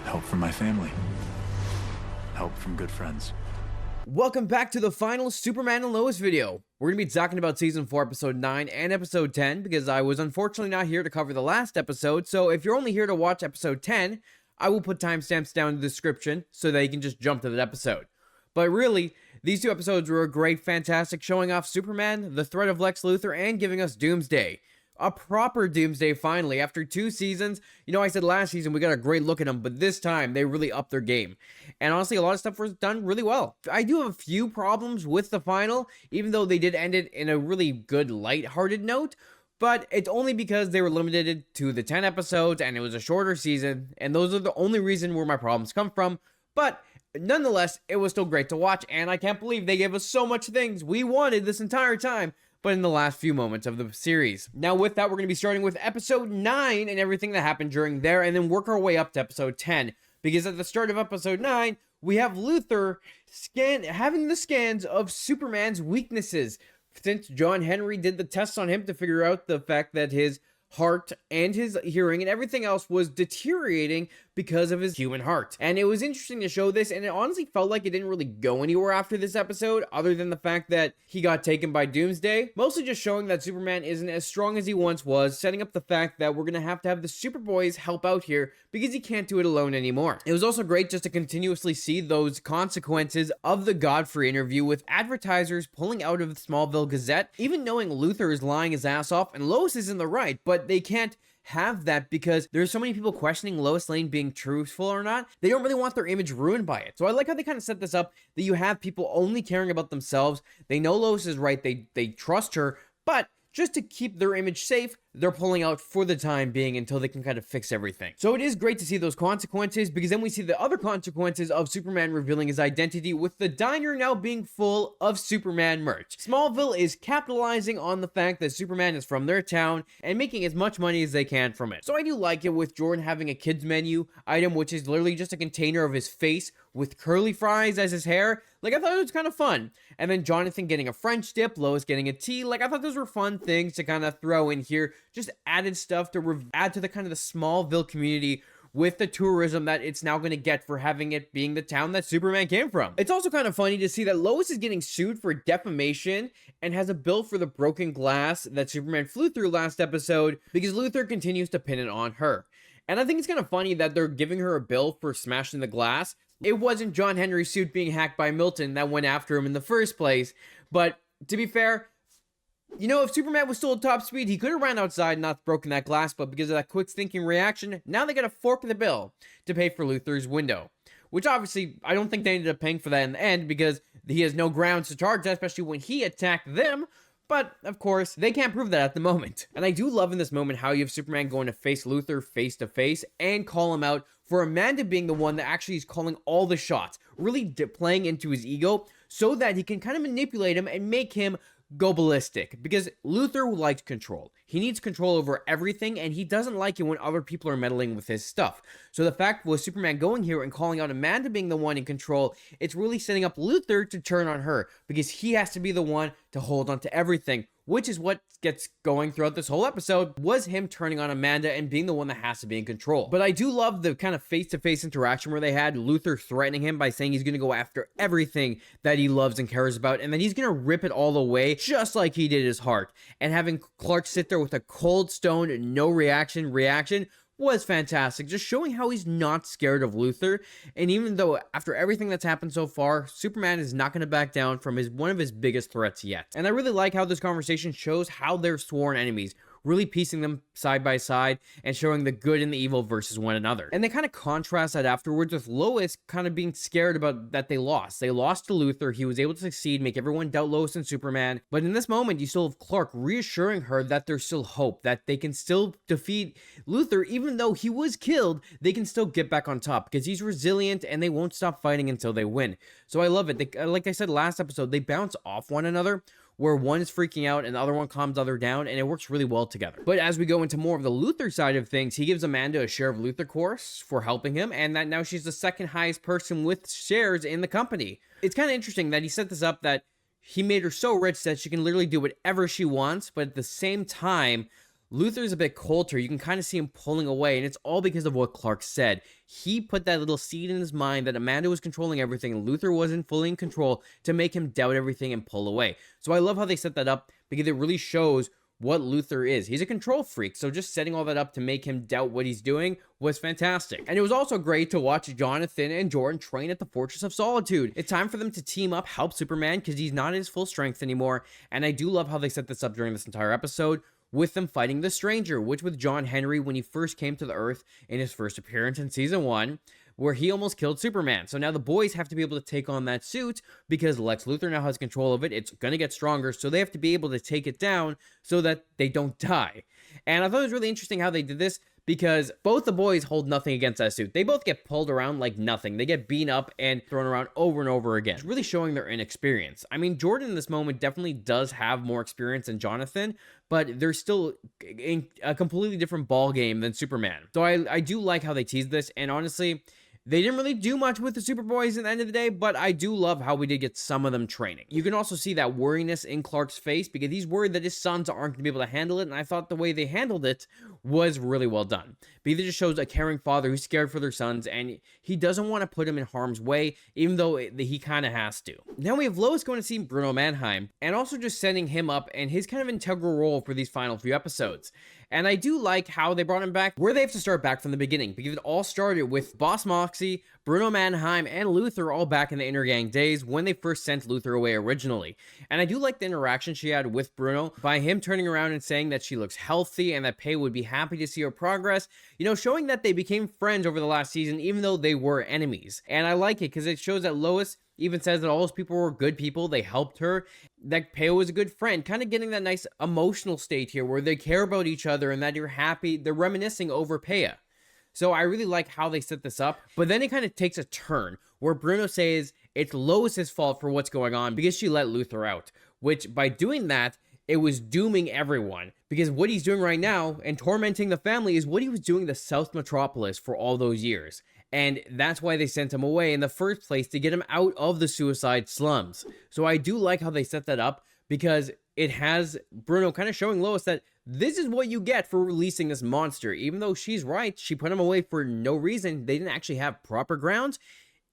Help from my family. Help from good friends. Welcome back to the final Superman and Lois video. We're going to be talking about Season 4, Episode 9 and Episode 10 because I was unfortunately not here to cover the last episode, so if you're only here to watch Episode 10, I will put timestamps down in the description so that you can just jump to that episode. But really, these two episodes were great, fantastic, showing off Superman, the threat of Lex Luthor, and giving us Doomsday. A proper Doomsday finally. After 2 seasons, you know, I said last season we got a great look at them, but this time they really upped their game. And honestly, a lot of stuff was done really well. I do have a few problems with the final, even though they did end it in a really good, light-hearted note. But it's only because they were limited to the 10 episodes and it was a shorter season, and those are the only reason where my problems come from. But nonetheless, it was still great to watch, and I can't believe they gave us so much things we wanted this entire time, but in the last few moments of the series. Now with that, we're going to be starting with episode 9 and everything that happened during there, and then work our way up to episode 10. Because at the start of episode 9, we have Luthor having the scans of Superman's weaknesses. Since John Henry did the tests on him to figure out the fact that his heart and his hearing and everything else was deteriorating because of his human heart. And it was interesting to show this, and it honestly felt like it didn't really go anywhere after this episode, other than the fact that he got taken by Doomsday. Mostly just showing that Superman isn't as strong as he once was, setting up the fact that we're gonna have to have the Superboys help out here because he can't do it alone anymore. It was also great just to continuously see those consequences of the Godfrey interview, with advertisers pulling out of the Smallville Gazette, even knowing Luthor is lying his ass off and Lois is in the right, but they can't have that because there's so many people questioning Lois Lane being truthful or not. They don't really want their image ruined by it. So I like how they kind of set this up, that you have people only caring about themselves. They know Lois is right. They trust her, but just to keep their image safe, they're pulling out for the time being until they can kind of fix everything. So it is great to see those consequences, because then we see the other consequences of Superman revealing his identity, with the diner now being full of Superman merch. Smallville is capitalizing on the fact that Superman is from their town and making as much money as they can from it. So I do like it, with Jordan having a kids menu item, which is literally just a container of his face with curly fries as his hair. Like, I thought it was kind of fun. And then Jonathan getting a French dip, Lois getting a tea. Like, I thought those were fun things to kind of throw in here. Just added stuff to add to the kind of the Smallville community, with the tourism that it's now going to get for having it being the town that Superman came from. It's also kind of funny to see that Lois is getting sued for defamation and has a bill for the broken glass that Superman flew through last episode, because Luthor continues to pin it on her. And I think it's kind of funny that they're giving her a bill for smashing the glass. It wasn't John Henry's suit being hacked by Milton that went after him in the first place. But to be fair, you know, if Superman was still at top speed, he could have ran outside and not broken that glass, but because of that quick thinking reaction, now they got a fork in the bill to pay for Luthor's window. Which obviously, I don't think they ended up paying for that in the end, because he has no grounds to charge that, especially when he attacked them. But, of course, they can't prove that at the moment. And I do love in this moment how you have Superman going to face Luthor face to face and call him out for Amanda being the one that actually is calling all the shots, really playing into his ego so that he can kind of manipulate him and make him go ballistic, because Luthor likes control. He needs control over everything, and he doesn't like it when other people are meddling with his stuff. So the fact was Superman going here and calling out Amanda being the one in control, it's really setting up Luthor to turn on her, because he has to be the one to hold on to everything, which is what gets going throughout this whole episode, was him turning on Amanda and being the one that has to be in control. But I do love the kind of face-to-face interaction where they had Luthor threatening him by saying he's going to go after everything that he loves and cares about, and then he's going to rip it all away, just like he did his heart. And having Clark sit there with a cold stone, no reaction was fantastic, just showing how he's not scared of Luthor. And even though after everything that's happened so far, Superman is not going to back down from one of his biggest threats yet. And I really like how this conversation shows how they're sworn enemies, really piecing them side by side and showing the good and the evil versus one another. And they kind of contrast that afterwards with Lois kind of being scared about that they lost. They lost to Luthor. He was able to succeed, make everyone doubt Lois and Superman. But in this moment, you still have Clark reassuring her that there's still hope, that they can still defeat Luthor. Even though he was killed, they can still get back on top because he's resilient and they won't stop fighting until they win. So I love it. Like I said last episode, they bounce off one another, where one is freaking out and the other one calms the other down, and it works really well together. But as we go into more of the Luthor side of things, he gives Amanda a share of Luthor course for helping him, and that now she's the second highest person with shares in the company. It's kind of interesting that he set this up that he made her so rich that she can literally do whatever she wants, but at the same time, Luthor's a bit colder. You can kind of see him pulling away, and it's all because of what Clark said. He put that little seed in his mind that Amanda was controlling everything and Luthor wasn't fully in control to make him doubt everything and pull away. So I love how they set that up because it really shows what Luthor is. He's a control freak, so just setting all that up to make him doubt what he's doing was fantastic. And it was also great to watch Jonathan and Jordan train at the Fortress of Solitude. It's time for them to team up, help Superman, because he's not at his full strength anymore, and I do love how they set this up during this entire episode, with them fighting the Stranger, which with John Henry when he first came to the Earth in his first appearance in Season 1, where he almost killed Superman. So now the boys have to be able to take on that suit because Lex Luthor now has control of it. It's going to get stronger, so they have to be able to take it down so that they don't die. And I thought it was really interesting how they did this because both the boys hold nothing against that suit. They both get pulled around like nothing. They get beaten up and thrown around over and over again. It's really showing their inexperience. I mean, Jordan in this moment definitely does have more experience than Jonathan, but they're still in a completely different ball game than Superman. So I do like how they tease this, and honestly, they didn't really do much with the Superboys at the end of the day, but I do love how we did get some of them training. You can also see that worriness in Clark's face because he's worried that his sons aren't going to be able to handle it, and I thought the way they handled it was really well done. Because it just shows a caring father who's scared for their sons, and he doesn't want to put them in harm's way, even though he kind of has to. Now we have Lois going to see Bruno Mannheim, and also just setting him up and his kind of integral role for these final few episodes. And I do like how they brought him back, where they have to start back from the beginning, because it all started with Boss Moxie, Bruno Mannheim, and Luthor all back in the Inner Gang days when they first sent Luthor away originally. And I do like the interaction she had with Bruno, by him turning around and saying that she looks healthy and that Pei would be happy to see her progress, you know, showing that they became friends over the last season, even though they were enemies. And I like it, because it shows that Lois even says that all those people were good people, they helped her, that Pei was a good friend, kind of getting that nice emotional state here where they care about each other and that you're happy, they're reminiscing over Pei. So I really like how they set this up, but then it kind of takes a turn where Bruno says it's Lois's fault for what's going on because she let Luthor out, which by doing that, it was dooming everyone, because what he's doing right now and tormenting the family is what he was doing to South Metropolis for all those years. And that's why they sent him away in the first place, to get him out of the suicide slums. So I do like how they set that up, because it has Bruno kind of showing Lois that this is what you get for releasing this monster. Even though she's right, she put him away for no reason. They didn't actually have proper grounds.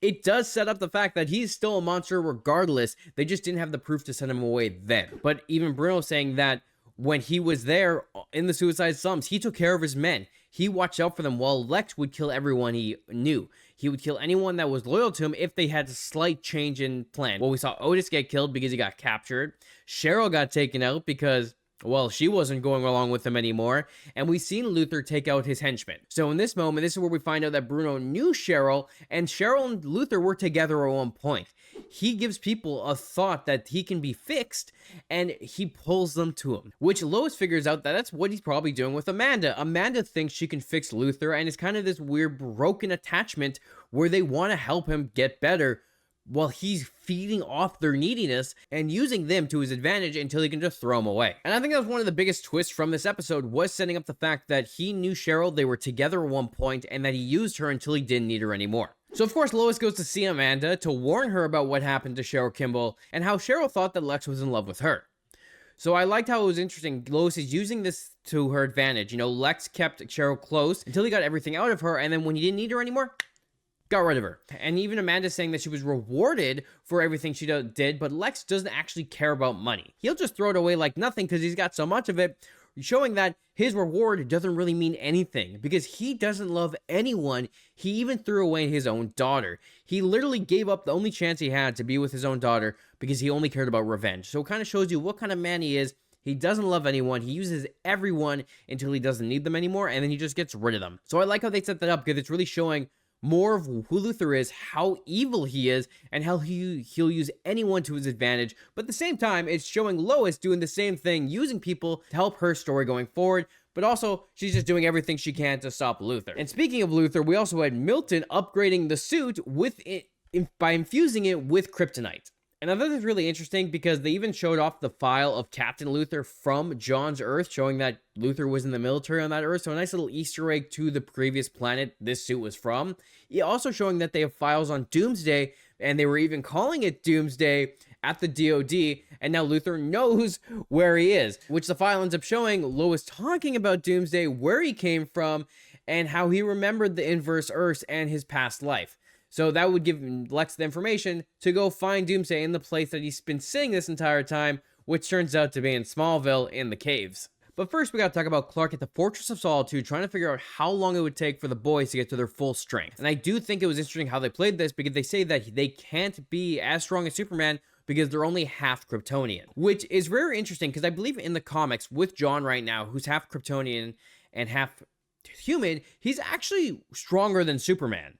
It does set up the fact that he's still a monster regardless. They just didn't have the proof to send him away then. But even Bruno saying that when he was there in the suicide slums, he took care of his men. He watched out for them, while Lex would kill everyone he knew. He would kill anyone that was loyal to him if they had a slight change in plan. Well, we saw Otis get killed because he got captured. Cheryl got taken out because, well, she wasn't going along with him anymore. And we've seen Luthor take out his henchmen. So in this moment, this is where we find out that Bruno knew Cheryl, and Cheryl and Luthor were together at one point. He gives people a thought that he can be fixed, and he pulls them to him, which Lois figures out that that's what he's probably doing with Amanda. Amanda thinks she can fix Luthor, and it's kind of this weird broken attachment where they want to help him get better, while he's feeding off their neediness and using them to his advantage until he can just throw them away. And I think that was one of the biggest twists from this episode, was setting up the fact that he knew Cheryl, they were together at one point, and that he used her until he didn't need her anymore. So of course Lois goes to see Amanda to warn her about what happened to Cheryl Kimball, and how Cheryl thought that Lex was in love with her. So I liked how it was interesting. Lois is using this to her advantage. You know, Lex kept Cheryl close until he got everything out of her, and then when he didn't need her anymore, got rid of her. And even Amanda saying that she was rewarded for everything she did, but Lex doesn't actually care about money. He'll just throw it away like nothing because he's got so much of it, showing that his reward doesn't really mean anything because he doesn't love anyone. He even threw away his own daughter. He literally gave up the only chance he had to be with his own daughter because he only cared about revenge. So it kind of shows you what kind of man he is. He doesn't love anyone. He uses everyone until he doesn't need them anymore, and then he just gets rid of them. So I like how they set that up because it's really showing more of who Luthor is, how evil he is, and how he'll use anyone to his advantage. But at the same time, it's showing Lois doing the same thing, using people to help her story going forward. But also, she's just doing everything she can to stop Luthor. And speaking of Luthor, we also had Milton upgrading the suit by infusing it with kryptonite. And I thought this was really interesting because they even showed off the file of Captain Luthor from John's Earth, showing that Luthor was in the military on that Earth. So a nice little Easter egg to the previous planet this suit was from. Also showing that they have files on Doomsday, and they were even calling it Doomsday at the DOD, and now Luthor knows where he is, which the file ends up showing Lois talking about Doomsday, where he came from, and how he remembered the inverse Earths and his past life. So that would give Lex the information to go find Doomsday in the place that he's been sitting this entire time, which turns out to be in Smallville in the caves. But first, we gotta talk about Clark at the Fortress of Solitude, trying to figure out how long it would take for the boys to get to their full strength. And I do think it was interesting how they played this, because they say that they can't be as strong as Superman because they're only half Kryptonian, which is very interesting, because I believe in the comics with John right now, who's half Kryptonian and half human, he's actually stronger than Superman.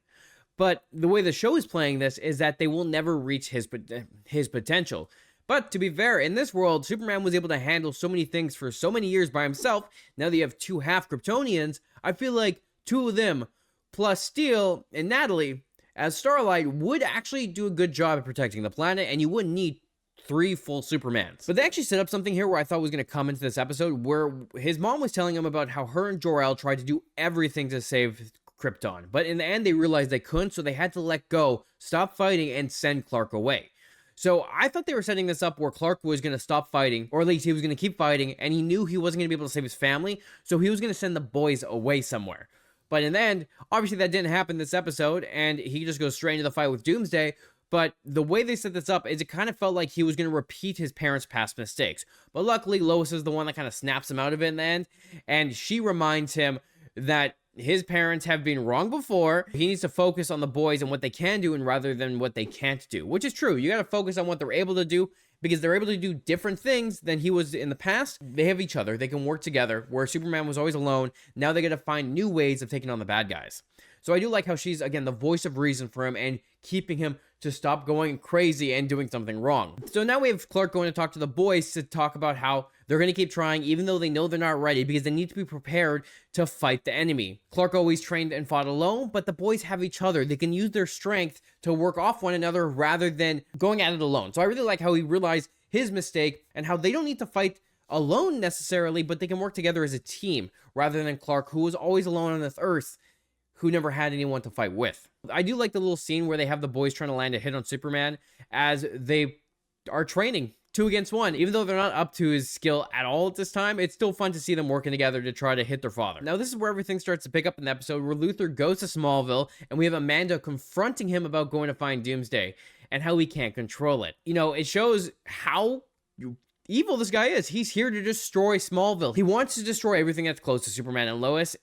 But the way the show is playing this is that they will never reach his potential. But to be fair, in this world, Superman was able to handle so many things for so many years by himself. Now that you have two half Kryptonians, I feel like two of them, plus Steel and Natalie, as Starlight, would actually do a good job at protecting the planet, and you wouldn't need 3 full Supermans. But they actually set up something here where I thought was going to come into this episode, where his mom was telling him about how her and Jor-El tried to do everything to save Krypton. But in the end, they realized they couldn't, so they had to let go, stop fighting, and send Clark away. So I thought they were setting this up where Clark was going to stop fighting, or at least he was going to keep fighting, and he knew he wasn't going to be able to save his family, so he was going to send the boys away somewhere. But in the end, obviously that didn't happen this episode, and he just goes straight into the fight with Doomsday. But the way they set this up is it kind of felt like he was going to repeat his parents' past mistakes. But luckily, Lois is the one that kind of snaps him out of it in the end, and she reminds him that his parents have been wrong before. He needs to focus on the boys and what they can do, and rather than what they can't do, which is true. You got to focus on what they're able to do, because they're able to do different things than he was in the past. They have each other. They can work together, where Superman was always alone. Now they got to find new ways of taking on the bad guys. So I do like how she's, again, the voice of reason for him and keeping him to stop going crazy and doing something wrong. So now we have Clark going to talk to the boys to talk about how they're going to keep trying even though they know they're not ready, because they need to be prepared to fight the enemy. Clark always trained and fought alone, but the boys have each other. They can use their strength to work off one another rather than going at it alone. So I really like how he realized his mistake and how they don't need to fight alone necessarily, but they can work together as a team rather than Clark, who was always alone on this earth, who never had anyone to fight with. I do like the little scene where they have the boys trying to land a hit on Superman as they are training 2 against 1. Even though they're not up to his skill at all at this time, it's still fun to see them working together to try to hit their father. Now, this is where everything starts to pick up in the episode, where Luthor goes to Smallville, and we have Amanda confronting him about going to find Doomsday and how he can't control it. You know, it shows how evil this guy is. He's here to destroy Smallville. He wants to destroy everything that's close to Superman and Lois.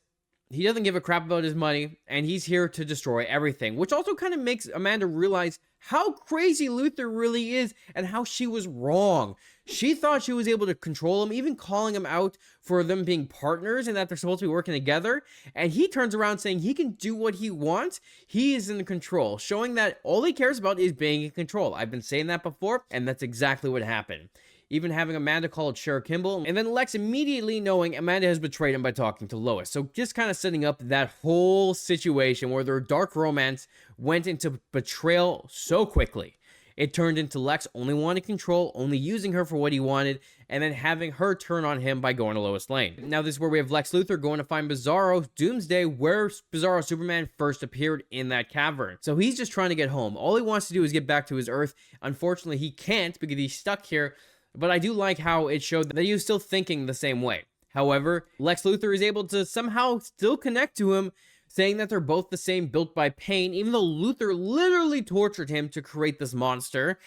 He doesn't give a crap about his money, and he's here to destroy everything, which also kind of makes Amanda realize how crazy Luthor really is and how she was wrong. She thought she was able to control him, even calling him out for them being partners and that they're supposed to be working together, and he turns around saying he can do what he wants. He is in control, showing that all he cares about is being in control. I've been saying that before, and that's exactly what happened. Even having Amanda call it Sheriff Kimball, and then Lex immediately knowing Amanda has betrayed him by talking to Lois. So just kind of setting up that whole situation where their dark romance went into betrayal so quickly. It turned into Lex only wanting control, only using her for what he wanted, and then having her turn on him by going to Lois Lane. Now this is where we have Lex Luthor going to find Bizarro Doomsday, where Bizarro Superman first appeared in that cavern. So he's just trying to get home. All he wants to do is get back to his Earth. Unfortunately, he can't because he's stuck here. But I do like how it showed that he was still thinking the same way. However, Lex Luthor is able to somehow still connect to him, saying that they're both the same, built by pain, even though Luthor literally tortured him to create this monster,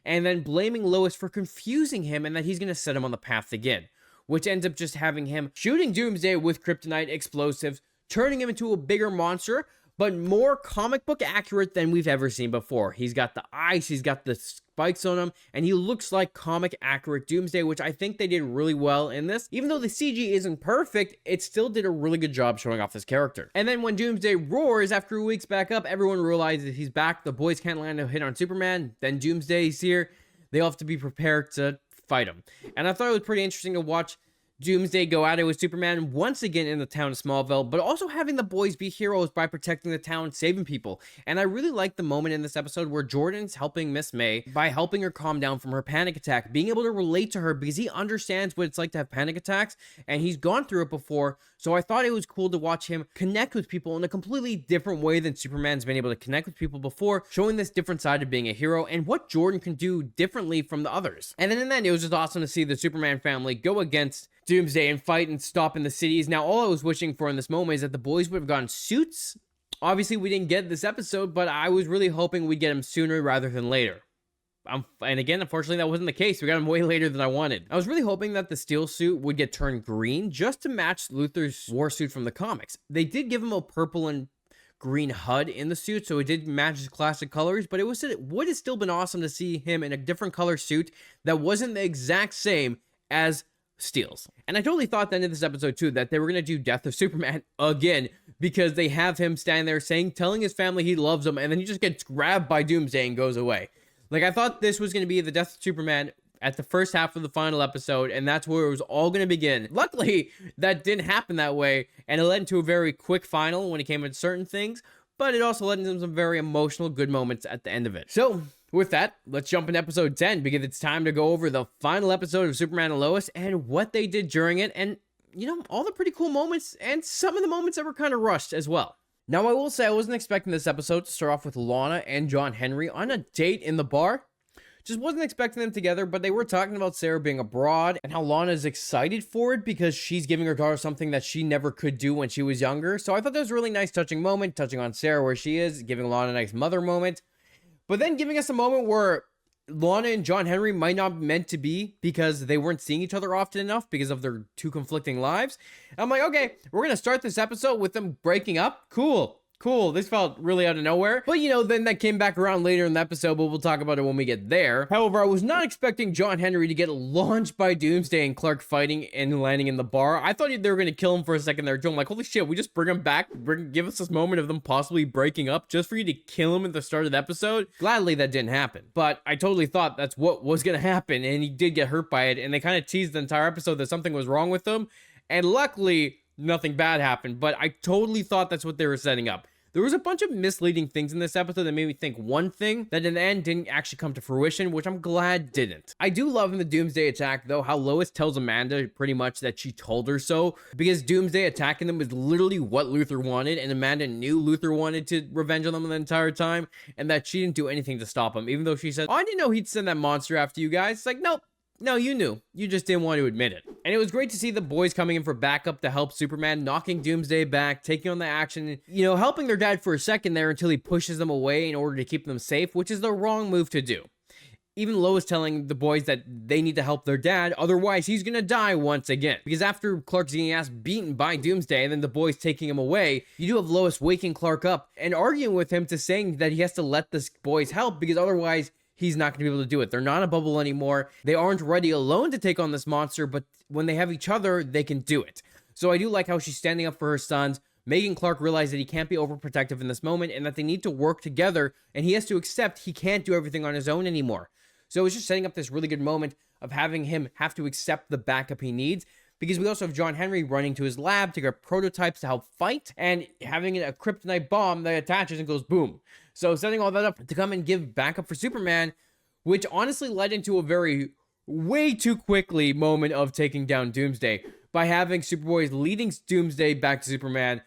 and then blaming Lois for confusing him and that he's going to set him on the path again, which ends up just having him shooting Doomsday with kryptonite explosives, turning him into a bigger monster, but more comic book accurate than we've ever seen before. He's got the ice, he's got the spikes on him, and he looks like comic accurate Doomsday, which I think they did really well in this. Even though the CG isn't perfect, it still did a really good job showing off this character. And then when Doomsday roars after a week's back up, everyone realizes he's back. The boys can't land a hit on Superman. Then Doomsday's here. They all have to be prepared to fight him. And I thought it was pretty interesting to watch Doomsday go at it with Superman once again in the town of Smallville, but also having the boys be heroes by protecting the town, saving people. And I really like the moment in this episode where Jordan's helping Miss May by helping her calm down from her panic attack, being able to relate to her because he understands what it's like to have panic attacks and he's gone through it before. So I thought it was cool to watch him connect with people in a completely different way than Superman's been able to connect with people before, showing this different side of being a hero and what Jordan can do differently from the others. And then in the end, it was just awesome to see the Superman family go against Doomsday and fight and stop in the cities. Now, all I was wishing for in this moment is that the boys would have gotten suits. Obviously, we didn't get this episode, but I was really hoping we'd get them sooner rather than later. And again, unfortunately, that wasn't the case. We got him way later than I wanted. I was really hoping that the steel suit would get turned green just to match Luthor's war suit from the comics. They did give him a purple and green HUD in the suit, so it did match his classic colors, but it would have still been awesome to see him in a different color suit that wasn't the exact same as Steel's. And I totally thought then in this episode too that they were going to do Death of Superman again, because they have him standing there telling his family he loves them, and then he just gets grabbed by Doomsday and goes away. Like, I thought this was going to be the Death of Superman at the first half of the final episode, and that's where it was all going to begin. Luckily, that didn't happen that way, and it led into a very quick final when it came to certain things, but it also led into some very emotional, good moments at the end of it. So, with that, let's jump into episode 10, because it's time to go over the final episode of Superman and Lois and what they did during it, and, you know, all the pretty cool moments, and some of the moments that were kind of rushed as well. Now, I will say I wasn't expecting this episode to start off with Lana and John Henry on a date in the bar. Just wasn't expecting them together, but they were talking about Sarah being abroad and how Lana is excited for it because she's giving her daughter something that she never could do when she was younger. So I thought that was a really nice touching moment, touching on Sarah where she is, giving Lana a nice mother moment, but then giving us a moment where Lana and John Henry might not be meant to be because they weren't seeing each other often enough because of their two conflicting lives. And I'm like, okay, we're going to start this episode with them breaking up. Cool. This felt really out of nowhere. But, you know, then that came back around later in the episode, but we'll talk about it when we get there. However, I was not expecting John Henry to get launched by Doomsday and Clark fighting and landing in the bar. I thought they were going to kill him for a second there, too. I'm like, holy shit, we just bring him back, give us this moment of them possibly breaking up just for you to kill him at the start of the episode? Gladly, that didn't happen. But I totally thought that's what was going to happen, and he did get hurt by it, and they kind of teased the entire episode that something was wrong with him, and luckily, nothing bad happened, but I totally thought that's what they were setting up. There was a bunch of misleading things in this episode that made me think one thing that in the end didn't actually come to fruition, which I'm glad didn't. I do love in the Doomsday attack, though, how Lois tells Amanda pretty much that she told her so, because Doomsday attacking them was literally what Luthor wanted, and Amanda knew Luthor wanted to revenge on them the entire time, and that she didn't do anything to stop him, even though she said, oh, I didn't know he'd send that monster after you guys. It's like, nope. No, you knew. You just didn't want to admit it. And it was great to see the boys coming in for backup to help Superman, knocking Doomsday back, taking on the action, you know, helping their dad for a second there until he pushes them away in order to keep them safe, which is the wrong move to do. Even Lois telling the boys that they need to help their dad, otherwise he's gonna die once again. Because after Clark's getting ass beaten by Doomsday and then the boys taking him away, you do have Lois waking Clark up and arguing with him to saying that he has to let the boys help because otherwise he's not going to be able to do it. They're not a bubble anymore. They aren't ready alone to take on this monster, but when they have each other, they can do it. So I do like how she's standing up for her sons, making Clark realize that he can't be overprotective in this moment and that they need to work together, and he has to accept he can't do everything on his own anymore. So it's just setting up this really good moment of having him have to accept the backup he needs, because we also have John Henry running to his lab to get prototypes to help fight, and having a kryptonite bomb that attaches and goes boom. So setting all that up to come and give backup for Superman, which honestly led into a very way too quickly moment of taking down Doomsday by having Superboy leading Doomsday back to Superman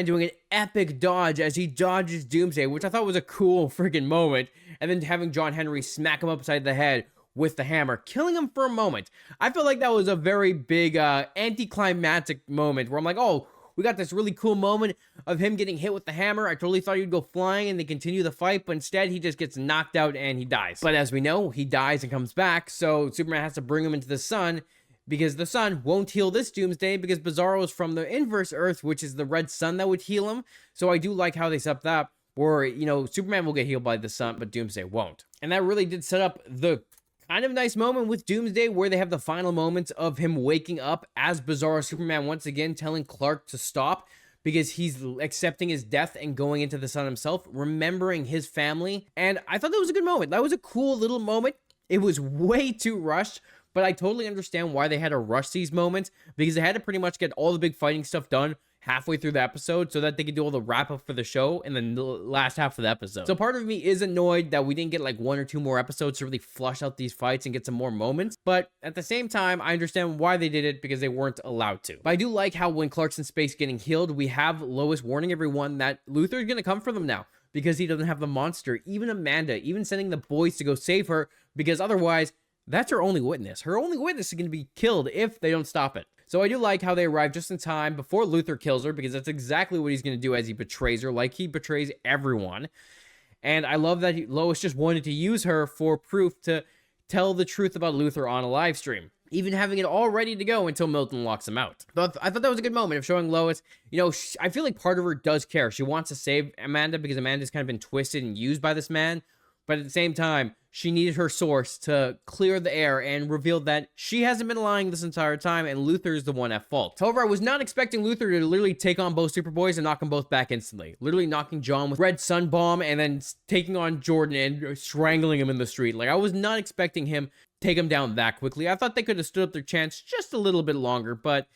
doing an epic dodge as he dodges Doomsday, which I thought was a cool freaking moment, and then having John Henry smack him upside the head with the hammer, killing him for a moment. I feel like that was a very big anticlimactic moment where I'm like, oh, we got this really cool moment of him getting hit with the hammer. I totally thought he'd go flying and they continue the fight, but instead he just gets knocked out and he dies. But as we know, he dies and comes back, so Superman has to bring him into the sun because the sun won't heal this Doomsday because Bizarro is from the inverse Earth, which is the red sun that would heal him. So I do like how they set up that, where, you know, Superman will get healed by the sun, but Doomsday won't. And that really did set up the kind of nice moment with Doomsday where they have the final moments of him waking up as Bizarro Superman once again telling Clark to stop because he's accepting his death and going into the sun himself, remembering his family. And I thought that was a good moment. That was a cool little moment. It was way too rushed, but I totally understand why they had to rush these moments, because they had to pretty much get all the big fighting stuff done halfway through the episode so that they could do all the wrap up for the show in the last half of the episode. So part of me is annoyed that we didn't get like 1 or 2 more episodes to really flush out these fights and get some more moments, but at the same time I understand why they did it, because they weren't allowed to. But I do like how when Clark's in space getting healed, we have Lois warning everyone that Luthor is going to come for them now, because he doesn't have the monster. Even Amanda, even sending the boys to go save her, because otherwise that's her only witness. Her only witness is going to be killed if they don't stop it. So I do like how they arrive just in time before Luthor kills her, because that's exactly what he's going to do as he betrays her, like he betrays everyone. And I love that Lois just wanted to use her for proof to tell the truth about Luthor on a live stream, even having it all ready to go until Milton locks him out. So I thought that was a good moment of showing Lois, you know, I feel like part of her does care. She wants to save Amanda because Amanda's kind of been twisted and used by this man. But at the same time, she needed her source to clear the air and reveal that she hasn't been lying this entire time and Luthor is the one at fault. However, I was not expecting Luthor to literally take on both Superboys and knock them both back instantly. Literally knocking John with Red Sun Bomb and then taking on Jordan and strangling him in the street. Like, I was not expecting him take him down that quickly. I thought they could have stood up their chance just a little bit longer, but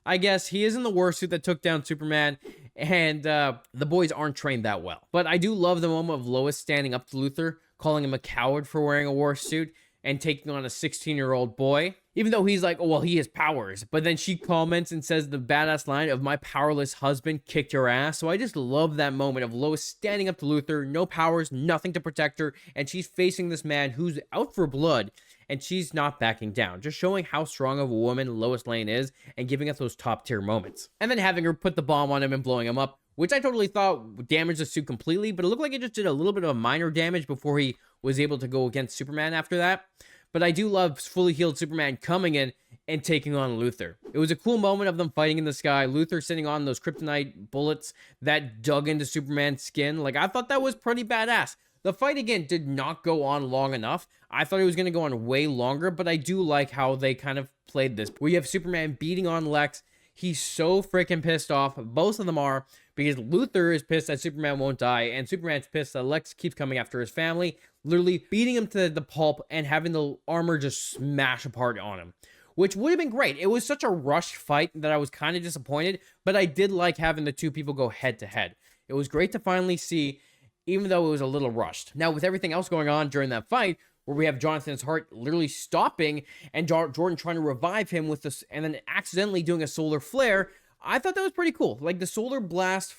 I guess he isn't the worst suit that took down Superman, and the boys aren't trained that well. But I do love the moment of Lois standing up to Luthor, calling him a coward for wearing a war suit and taking on a 16-year-old boy. Even though he's like, oh, well, he has powers. But then she comments and says the badass line of, my powerless husband kicked your ass. So I just love that moment of Lois standing up to Luthor, no powers, nothing to protect her, and she's facing this man who's out for blood, and she's not backing down, just showing how strong of a woman Lois Lane is and giving us those top tier moments. And then having her put the bomb on him and blowing him up, which I totally thought damaged the suit completely, but it looked like it just did a little bit of minor damage before he was able to go against Superman after that. But I do love fully healed Superman coming in and taking on Luthor. It was a cool moment of them fighting in the sky, Luthor sitting on those kryptonite bullets that dug into Superman's skin. Like, I thought that was pretty badass. The fight, again, did not go on long enough. I thought it was going to go on way longer, but I do like how they kind of played this. We have Superman beating on Lex. He's so freaking pissed off. Both of them are, because Luthor is pissed that Superman won't die, and Superman's pissed that Lex keeps coming after his family, literally beating him to the pulp and having the armor just smash apart on him, which would have been great. It was such a rushed fight that I was kind of disappointed, but I did like having the two people go head to head. It was great to finally see, even though it was a little rushed. Now, with everything else going on during that fight, where we have Jonathan's heart literally stopping and Jordan trying to revive him with this, and then accidentally doing a solar flare, I thought that was pretty cool. Like, the solar blast,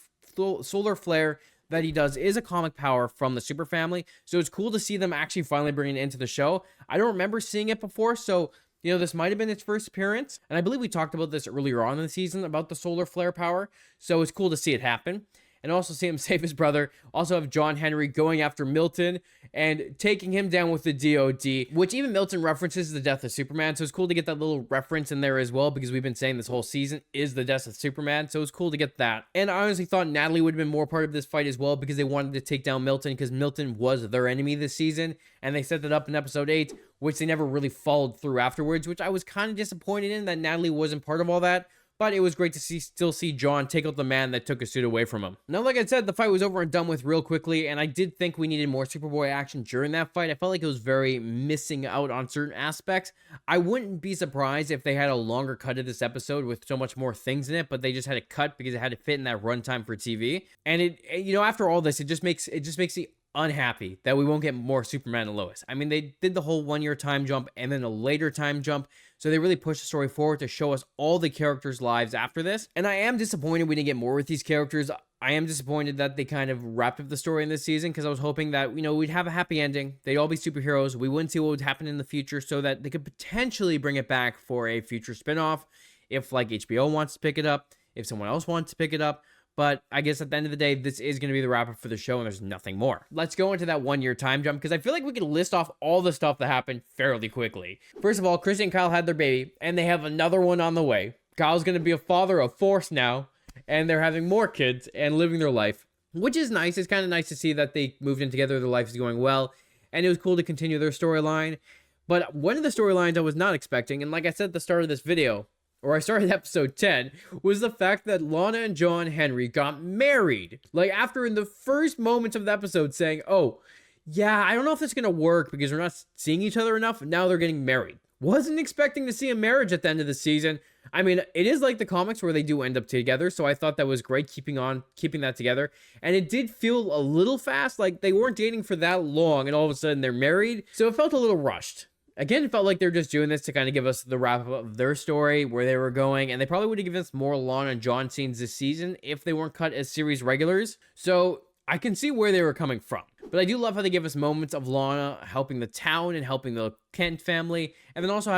solar flare that he does is a comic power from the Super family, so it's cool to see them actually finally bringing it into the show. I don't remember seeing it before, so, you know, this might have been its first appearance, and I believe we talked about this earlier on in the season about the solar flare power, so it's cool to see it happen. And also see him save his brother. Also have John Henry going after Milton and taking him down with the DOD, which even Milton references the death of Superman. So it's cool to get that little reference in there as well, because we've been saying this whole season is the death of Superman. So it's cool to get that. And I honestly thought Natalie would have been more part of this fight as well, because they wanted to take down Milton, because Milton was their enemy this season. And they set that up in episode 8, which they never really followed through afterwards, which I was kind of disappointed in, that Natalie wasn't part of all that. But it was great to still see John take out the man that took his suit away from him. Now, like I said, the fight was over and done with real quickly, and I did think we needed more Superboy action during that fight. I felt like it was very missing out on certain aspects. I wouldn't be surprised if they had a longer cut of this episode with so much more things in it, but they just had to cut because it had to fit in that runtime for TV. And it, you know, after all this, it just makes me unhappy that we won't get more Superman and Lois. I mean, they did the whole 1 year time jump and then a later time jump, so they really pushed the story forward to show us all the characters' lives after this. And I am disappointed we didn't get more with these characters. I am disappointed that they kind of wrapped up the story in this season, because I was hoping that, you know, we'd have a happy ending. They'd all be superheroes. We wouldn't see what would happen in the future, so that they could potentially bring it back for a future spinoff if, like, HBO wants to pick it up, if someone else wants to pick it up. But I guess at the end of the day, this is going to be the wrap-up for the show, and there's nothing more. Let's go into that 1 year time jump, because I feel like we could list off all the stuff that happened fairly quickly. First of all, Chrissy and Kyle had their baby, and they have another one on the way. Kyle's going to be a father of 4 now, and they're having more kids and living their life, which is nice. It's kind of nice to see that they moved in together, their life is going well, and it was cool to continue their storyline. But one of the storylines I was not expecting, and like I said at the start of this video, or I started episode 10, was the fact that Lana and John Henry got married. Like, after in the first moments of the episode saying, oh, yeah, I don't know if this is going to work because we're not seeing each other enough, now they're getting married. Wasn't expecting to see a marriage at the end of the season. I mean, it is like the comics where they do end up together, so I thought that was great keeping that together. And it did feel a little fast, like they weren't dating for that long and all of a sudden they're married. So it felt a little rushed. Again, it felt like they're just doing this to kind of give us the wrap up of their story, where they were going, and they probably would have given us more Lana and John scenes this season if they weren't cut as series regulars. So I can see where they were coming from. But I do love how they give us moments of Lana helping the town and helping the Kent family, and then also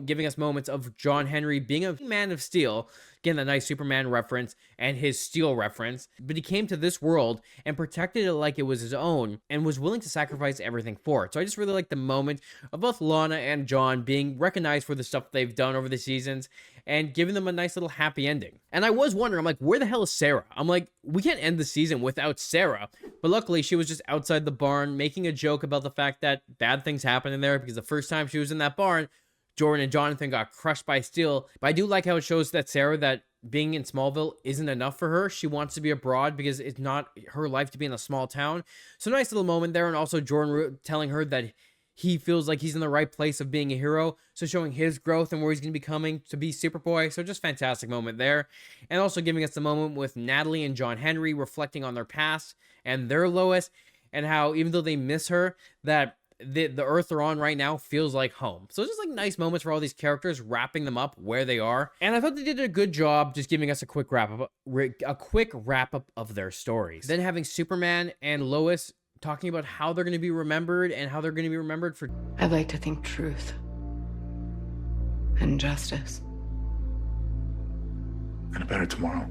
giving us moments of John Henry being a man of steel, getting that nice Superman reference and his steel reference, but he came to this world and protected it like it was his own and was willing to sacrifice everything for it. So I just really like the moment of both Lana and John being recognized for the stuff they've done over the seasons and giving them a nice little happy ending. And I was wondering, I'm like, where the hell is Sarah? I'm like, we can't end the season without Sarah. But luckily, she was just outside the barn making a joke about the fact that bad things happen in there, because the first time she was in that barn, Jordan and Jonathan got crushed by steel. But I do like how it shows that Sarah, that being in Smallville isn't enough for her. She wants to be abroad because it's not her life to be in a small town. So nice little moment there. And also Jordan telling her that he feels like he's in the right place of being a hero. So showing his growth and where he's going to be coming to be Superboy. So just fantastic moment there. And also giving us the moment with Natalie and John Henry reflecting on their past and their Lois, and how even though they miss her, that the Earth they're on right now feels like home. So it's just like nice moments for all these characters, wrapping them up where they are. And I thought they did a good job just giving us a quick wrap up of their stories. Then having Superman and Lois talking about how they're going to be remembered and how they're going to be remembered for... I'd like to think truth and justice. And a better tomorrow.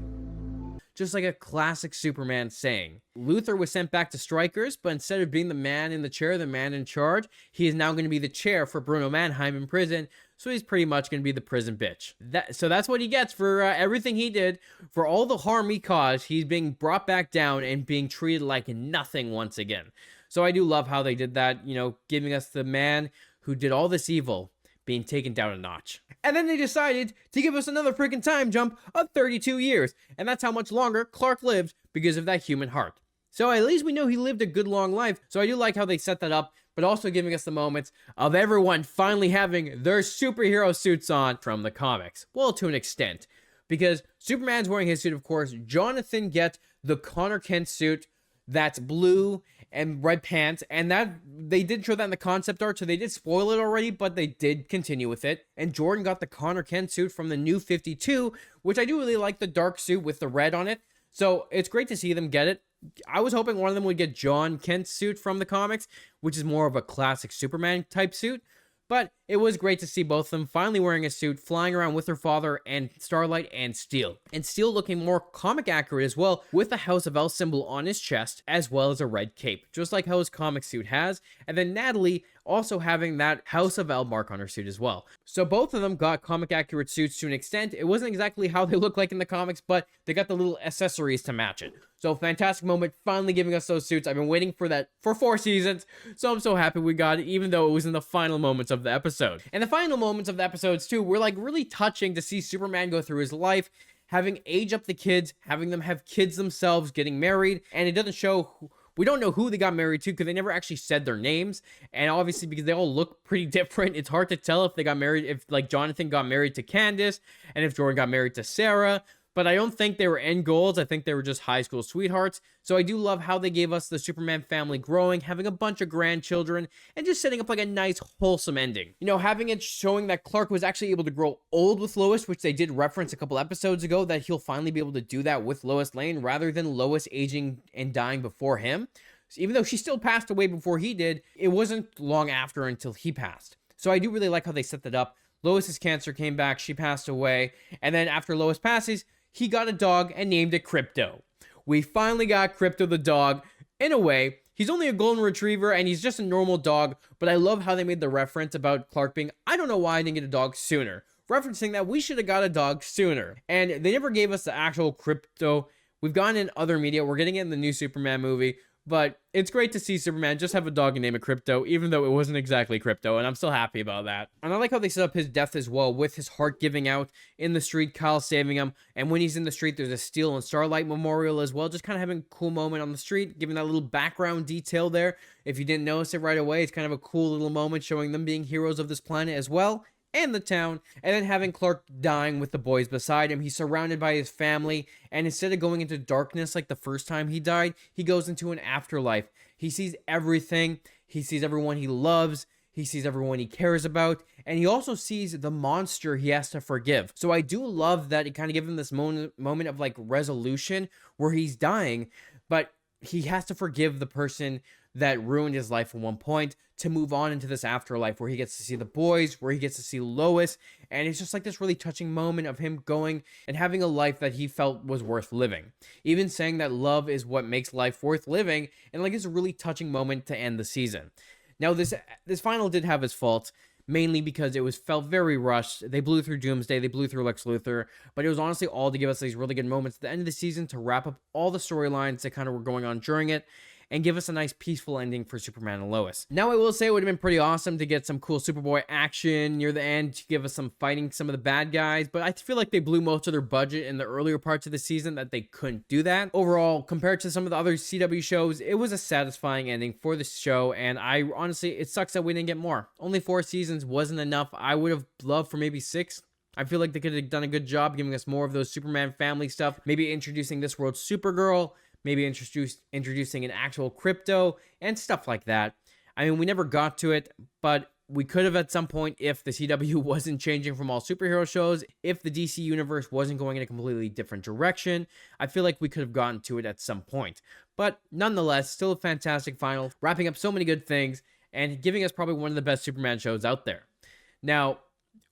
Just like a classic Superman saying. Luthor was sent back to Strikers, but instead of being the man in the chair, the man in charge, he is now going to be the chair for Bruno Mannheim in prison. So he's pretty much going to be the prison bitch. So that's what he gets for everything he did. For all the harm he caused, he's being brought back down and being treated like nothing once again. So I do love how they did that, you know, giving us the man who did all this evil being taken down a notch. And then they decided to give us another freaking time jump of 32 years. And that's how much longer Clark lived because of that human heart. So at least we know he lived a good long life. So I do like how they set that up, but also giving us the moments of everyone finally having their superhero suits on from the comics. Well, to an extent. Because Superman's wearing his suit, of course. Jonathan gets the Connor Kent suit that's blue and red pants, and that they did show that in the concept art, so they did spoil it already, but they did continue with it. And Jordan got the Connor Kent suit from the New 52, which I do really like, the dark suit with the red on it. So it's great to see them get it. I was hoping one of them would get John Kent's suit from the comics, which is more of a classic Superman type suit. But it was great to see both of them finally wearing a suit, flying around with their father and Starlight and Steel. And Steel looking more comic accurate as well, with the House of El symbol on his chest, as well as a red cape, just like how his comic suit has. And then Natalie also having that House of El mark on her suit as well. So both of them got comic accurate suits to an extent. It wasn't exactly how they look like in the comics, but they got the little accessories to match it. So fantastic moment, finally giving us those suits. I've been waiting for that for 4 seasons, so I'm so happy we got it, even though it was in the final moments of the episode. And the final moments of the episodes too were like really touching to see Superman go through his life, having age up the kids, having them have kids themselves, getting married, and it doesn't show... We don't know who they got married to because they never actually said their names. And obviously because they all look pretty different, it's hard to tell if they got married, if like Jonathan got married to Candace and if Jordan got married to Sarah. But I don't think they were end goals. I think they were just high school sweethearts. So I do love how they gave us the Superman family growing, having a bunch of grandchildren, and just setting up like a nice, wholesome ending. You know, having it showing that Clark was actually able to grow old with Lois, which they did reference a couple episodes ago, that he'll finally be able to do that with Lois Lane, rather than Lois aging and dying before him. So even though she still passed away before he did, it wasn't long after until he passed. So I do really like how they set that up. Lois's cancer came back, she passed away, and then after Lois passes, he got a dog and named it Crypto. We finally got Crypto the dog. In a way, he's only a golden retriever and he's just a normal dog, but I love how they made the reference about Clark being, I don't know why I didn't get a dog sooner, referencing that we should have got a dog sooner. And they never gave us the actual Crypto. We've gotten in other media, we're getting it in the new Superman movie, But it's great to see Superman just have a dog named Crypto, even though it wasn't exactly Crypto, and I'm still happy about that. And I like how they set up his death as well, with his heart giving out in the street, Kyle saving him, and when he's in the street, there's a Steel and Starlight memorial as well, just kind of having a cool moment on the street, giving that little background detail there. If you didn't notice it right away, it's kind of a cool little moment showing them being heroes of this planet as well, and the town, and then having Clark dying with the boys beside him. He's surrounded by his family, and instead of going into darkness like the first time he died, he goes into an afterlife. He sees everything. He sees everyone he loves. He sees everyone he cares about, and he also sees the monster he has to forgive. So I do love that it kind of gives him this moment of like resolution where he's dying, but he has to forgive the person that ruined his life at one point to move on into this afterlife where he gets to see the boys, where he gets to see Lois, and it's just like this really touching moment of him going and having a life that he felt was worth living. Even saying that love is what makes life worth living, and like it's a really touching moment to end the season. Now this final did have its faults, mainly because it felt very rushed. They blew through Doomsday, they blew through Lex Luthor, but it was honestly all to give us these really good moments at the end of the season to wrap up all the storylines that kind of were going on during it, and give us a nice peaceful ending for Superman and Lois. Now I will say it would have been pretty awesome to get some cool Superboy action near the end to give us some fighting some of the bad guys, but I feel like they blew most of their budget in the earlier parts of the season that they couldn't do that. Overall, compared to some of the other CW shows, it was a satisfying ending for the show, and I honestly, it sucks that we didn't get more. Only 4 seasons wasn't enough. I would have loved for maybe 6. I feel like they could have done a good job giving us more of those Superman family stuff, maybe introducing this world's Supergirl, maybe introducing an actual Crypto and stuff like that. I mean, we never got to it, but we could have at some point if the CW wasn't changing from all superhero shows, if the DC universe wasn't going in a completely different direction. I feel like we could have gotten to it at some point. But nonetheless, still a fantastic final, wrapping up so many good things and giving us probably one of the best Superman shows out there. Now,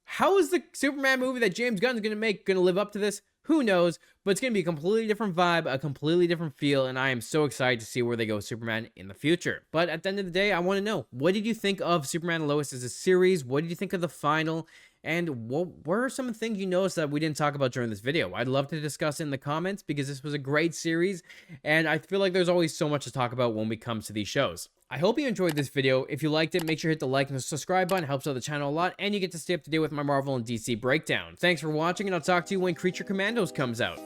how is the Superman movie that James Gunn's going to make going to live up to this? Who knows, but it's going to be a completely different vibe, a completely different feel, and I am so excited to see where they go with Superman in the future. But at the end of the day, I want to know, what did you think of Superman and Lois as a series? What did you think of the final? And what were some things you noticed that we didn't talk about during this video? I'd love to discuss in the comments because this was a great series, and I feel like there's always so much to talk about when we come to these shows. I hope you enjoyed this video. If you liked it, make sure to hit the like and the subscribe button. It helps out the channel a lot, and you get to stay up to date with my Marvel and DC breakdown. Thanks for watching, and I'll talk to you when Creature Commandos comes out.